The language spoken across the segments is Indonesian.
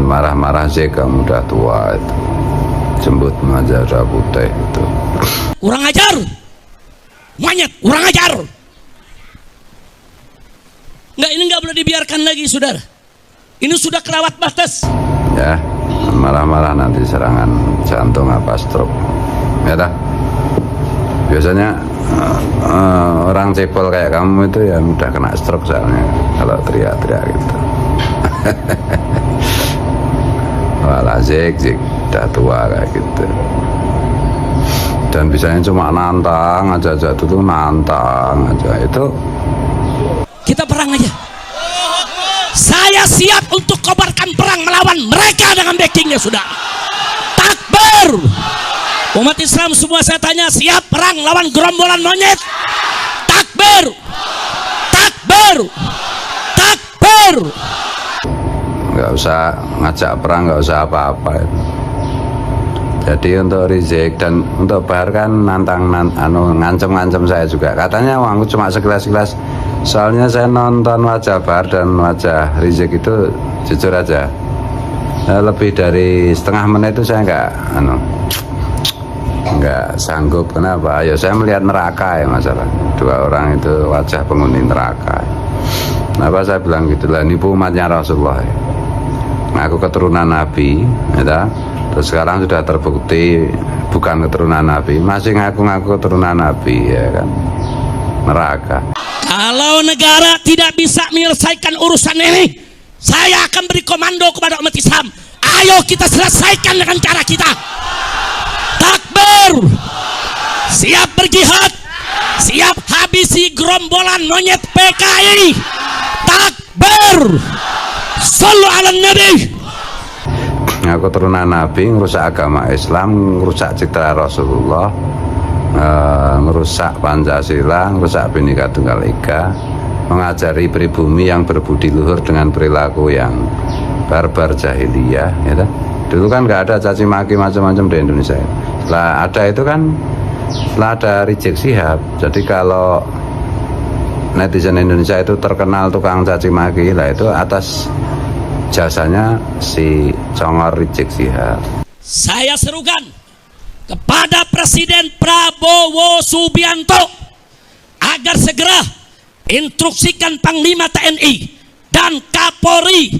marah-marah sih, kamu udah tua itu, jembut majalah putih itu. Kurang ajar, monyet, kurang ajar. Enggak, ini nggak boleh dibiarkan lagi, saudara. Ini sudah kelewat batas. Ya, marah-marah nanti serangan jantung apa stroke. Ya dah. Biasanya orang cepol kayak kamu itu ya mudah kena stroke soalnya kalau teriak-teriak gitu. Walah zik udah tua kayak gitu. Dan bisanya cuma nantang aja tuh nantang aja itu. Kita perang aja. Saya siap untuk kobarkan perang melawan mereka dengan backingnya, sudah. Takbir. Umat Islam semua saya tanya, siap perang lawan gerombolan monyet? Takbir. Takbir. Takbir. Nggak usah ngajak perang, nggak usah apa-apa. Jadi untuk Rizik dan untuk Bahar kan ngancem-ngancem saya juga. Katanya aku cuma sekilas-sekilas. Soalnya saya nonton wajah Bahar dan wajah Rizik itu jujur aja, lebih dari setengah menit itu saya nggak sanggup. Kenapa? Ya saya melihat neraka ya, masalah dua orang itu wajah penghuni neraka. Kenapa saya bilang gitu? Lah nipu umatnya Rasulullah ya. Aku keturunan Nabi ya, terus sekarang sudah terbukti bukan keturunan Nabi, masih ngaku-ngaku keturunan Nabi ya kan, neraka. Kalau negara tidak bisa menyelesaikan urusan ini, saya akan beri komando kepada umat Islam. Ayo kita selesaikan dengan cara kita. Takbir. Siap berjihad. Siap habisi gerombolan monyet PKI. Takbir. Sallu ala Nabi. Aku turunan Nabi, ngerusak agama Islam, ngerusak citra Rasulullah, ngerusak Pancasila, ngerusak Bhinneka Tunggal Ika, mengajari pribumi yang berbudi luhur dengan perilaku yang barbar jahiliyah ya. Dulu kan nggak ada caci maki macam-macam di Indonesia. Setelah ada itu kan, setelah ada Rizik Syihab, jadi kalau netizen Indonesia itu terkenal tukang caci maki lah, itu atas jasanya si Congor Rizik Syihab. Saya serukan kepada Presiden Prabowo Subianto agar segera instruksikan Panglima TNI dan Kapolri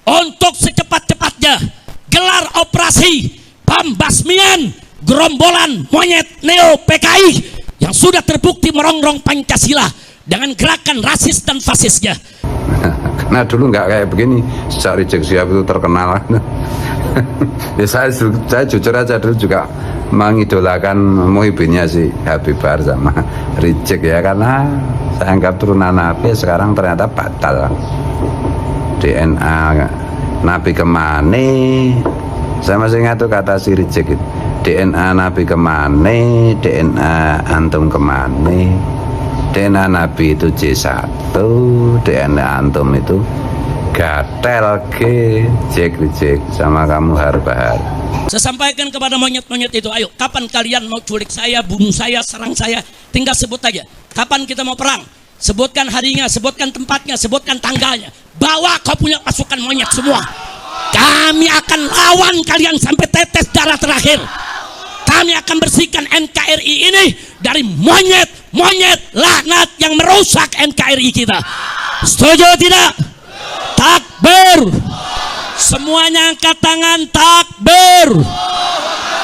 untuk secepat-cepatnya gelar operasi pembasmian gerombolan monyet neo PKI yang sudah terbukti merongrong Pancasila dengan gerakan rasis dan fasisnya. Karena dulu nggak kayak begini, sejak Rizik Syihab itu terkenal. Ya saya jujur aja dulu juga mengidolakan muhibinnya si Habib Bahar sama Rizik ya, karena saya anggap turunan Nabi, sekarang ternyata batal. DNA Nabi kemana? Saya masih ingat tuh kata si Rizik itu, DNA Nabi kemana, DNA antum kemana? DNA Nabi itu J1, DNA antum itu gatel ke Rizik sama kamu Bahar. Saya sampaikan kepada monyet-monyet itu, ayo kapan kalian mau culik saya, bunuh saya, serang saya, tinggal sebut aja. Kapan kita mau perang? Sebutkan harinya, sebutkan tempatnya, sebutkan tanggalnya. Bawa kau punya pasukan monyet semua. Kami akan lawan kalian sampai tetes darah terakhir. Kami akan bersihkan NKRI ini dari monyet-monyet laknat yang merusak NKRI kita. Setuju tidak? Takbir. Semuanya angkat tangan. Takbir.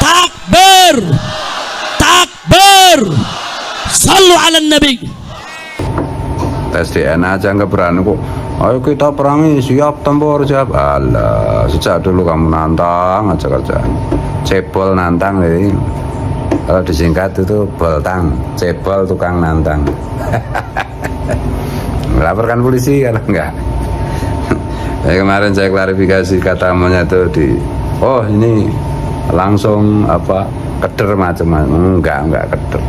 Takbir. Takbir. Sallu ala Nabi. Tes DNA aja nggak berani kok. Ayo kita perangi, siap tempur, siap. Alah, sejak dulu kamu nantang aja kerjaan. Cebol nantang jadi. Kalau disingkat itu boltang, cebol tukang nantang. Melaporkan polisi kalau enggak. Ya, kemarin saya klarifikasi kata monyet itu di, oh ini langsung apa keder macam-macam. Enggak keder.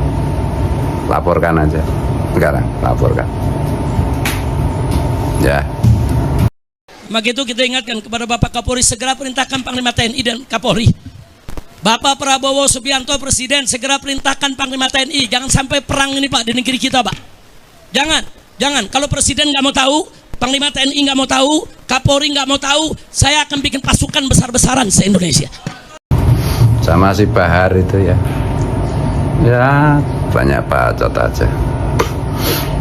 Laporkan aja. Sekarang laporkan. Ya. Maka itu kita ingatkan kepada Bapak Kapolri, segera perintahkan Panglima TNI dan Kapolri. Bapak Prabowo Subianto Presiden, segera perintahkan Panglima TNI. Jangan sampai perang ini Pak di negeri kita Pak. Jangan. Kalau Presiden nggak mau tahu, Panglima TNI nggak mau tahu, Kapolri nggak mau tahu, saya akan bikin pasukan besar-besaran se-Indonesia. Sama si Bahar itu ya banyak bacot aja.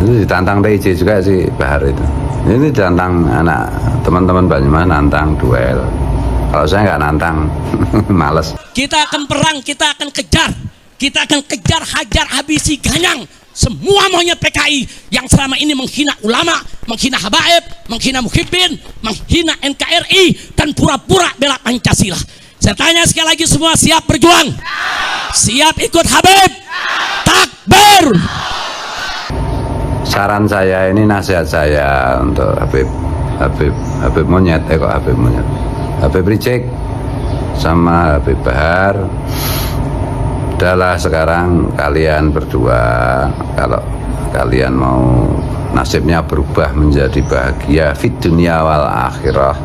Itu ditantang TIJ juga si Bahar itu. Ini ditantang anak teman-teman Banyumas, nantang duel. Kalau saya nggak nantang, males. Kita akan perang, kita akan kejar, hajar, habisi, ganyang semua monyet PKI yang selama ini menghina ulama, menghina habaib, menghina muhibbin, menghina NKRI, dan pura-pura bela Pancasila. Saya tanya sekali lagi, semua siap berjuang? Siap ikut Habib? Takbir! Saran saya ini, nasihat saya untuk Habib Monyet, Habib Rizik sama Habib Bahar. Udahlah, sekarang kalian berdua, kalau kalian mau nasibnya berubah menjadi bahagia fid dunia wal akhirah,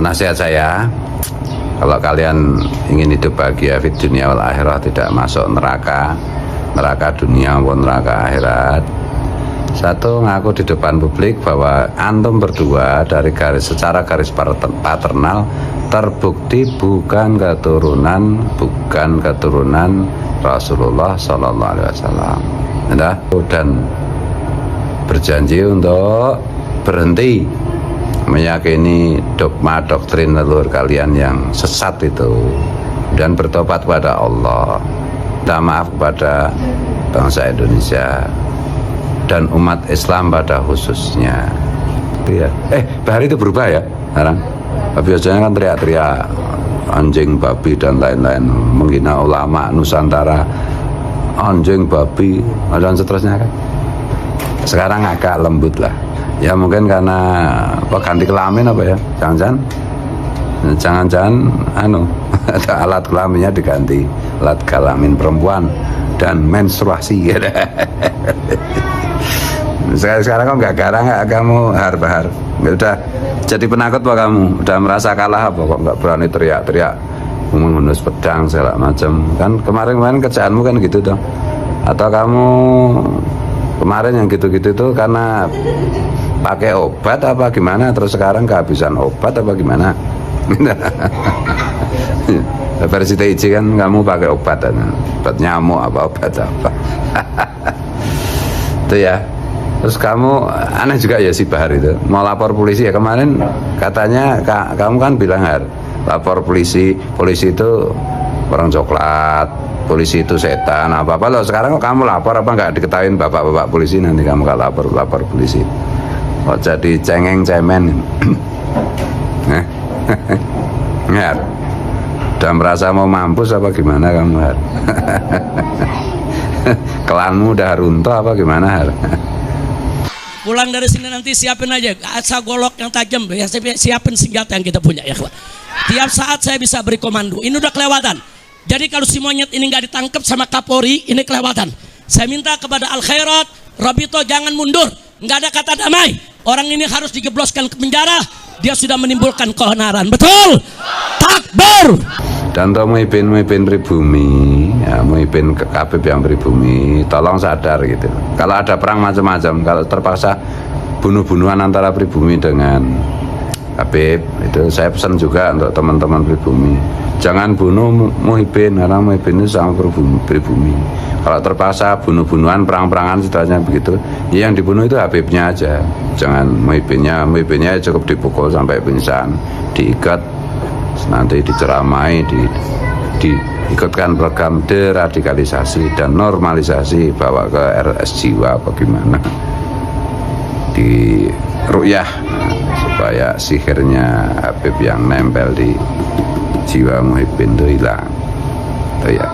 nasihat saya, kalau kalian ingin hidup bahagia fid dunia wal akhirah, tidak masuk neraka dunia maupun neraka akhirat, satu, ngaku di depan publik bahwa antum berdua dari secara garis paternal terbukti bukan keturunan Rasulullah Sallallahu Alaihi Wasallam, dan berjanji untuk berhenti meyakini dogma doktrin leluhur kalian yang sesat itu, dan bertobat kepada Allah, minta maaf kepada bangsa Indonesia dan umat Islam pada khususnya. Itu ya. Bahar itu berubah ya sekarang. Biasanya kan teriak-teriak anjing, babi dan lain-lain, menghina ulama Nusantara, anjing, babi dan seterusnya kan. Sekarang agak lembut lah. Ya mungkin karena ganti kelamin apa ya? Jangan-jangan ada alat kelaminnya diganti, alat kelamin perempuan dan menstruasi. Sekarang kok nggak garang nggak kamu Bahar? Udah jadi penakut apa kamu? Udah merasa kalah apa kok nggak berani teriak-teriak menghunus pedang segala macam? Kan kemarin kerjaanmu kan gitu dong? Atau kamu kemarin yang gitu-gitu tuh karena pakai obat apa gimana? Terus sekarang kehabisan obat apa gimana? Versi TIJ kan kamu pakai obat nyamuk apa obat apa? Itu ya. Terus kamu aneh juga ya si Bahar itu mau lapor polisi ya, kemarin katanya kamu kan bilang lapor polisi itu orang coklat, polisi itu setan apa loh. Sekarang kok kamu lapor apa nggak diketahuin bapak-bapak polisi, nanti kamu nggak lapor polisi kok jadi cengeng cemen. Ngar udah merasa mau mampus apa gimana kamu Kelanmu udah runtuh apa gimana Pulang dari sini nanti siapin aja asa golok yang tajam, ya siapin senjata yang kita punya ya kawan. Tiap saat saya bisa beri komando. Ini udah kelewatan. Jadi kalau si monyet ini nggak ditangkap sama Kapolri, ini kelewatan. Saya minta kepada Al Khairat, Rabito jangan mundur. Nggak ada kata damai. Orang ini harus dijebloskan ke penjara. Dia sudah menimbulkan keonaran. Betul? Takbir! Dan untuk Muhyiddin pribumi, ya, Muhyiddin Habib yang pribumi, tolong sadar gitu. Kalau ada perang macam-macam, kalau terpaksa bunuh-bunuhan antara pribumi dengan Habib, itu saya pesan juga untuk teman-teman pribumi, jangan bunuh Muhyiddin, karena Muhyiddin itu sama pribumi. Kalau terpaksa bunuh-bunuhan, perang-perangan setelahnya begitu, ya yang dibunuh itu Habibnya aja, jangan Muhyiddinnya cukup dipukul sampai pingsan, diikat, nanti diceramai, diikutkan program deradikalisasi dan normalisasi, bawa ke RS jiwa bagaimana, di ru'yah supaya sihirnya Habib yang nempel di jiwa Muhyiddin itu hilang. Itu ya.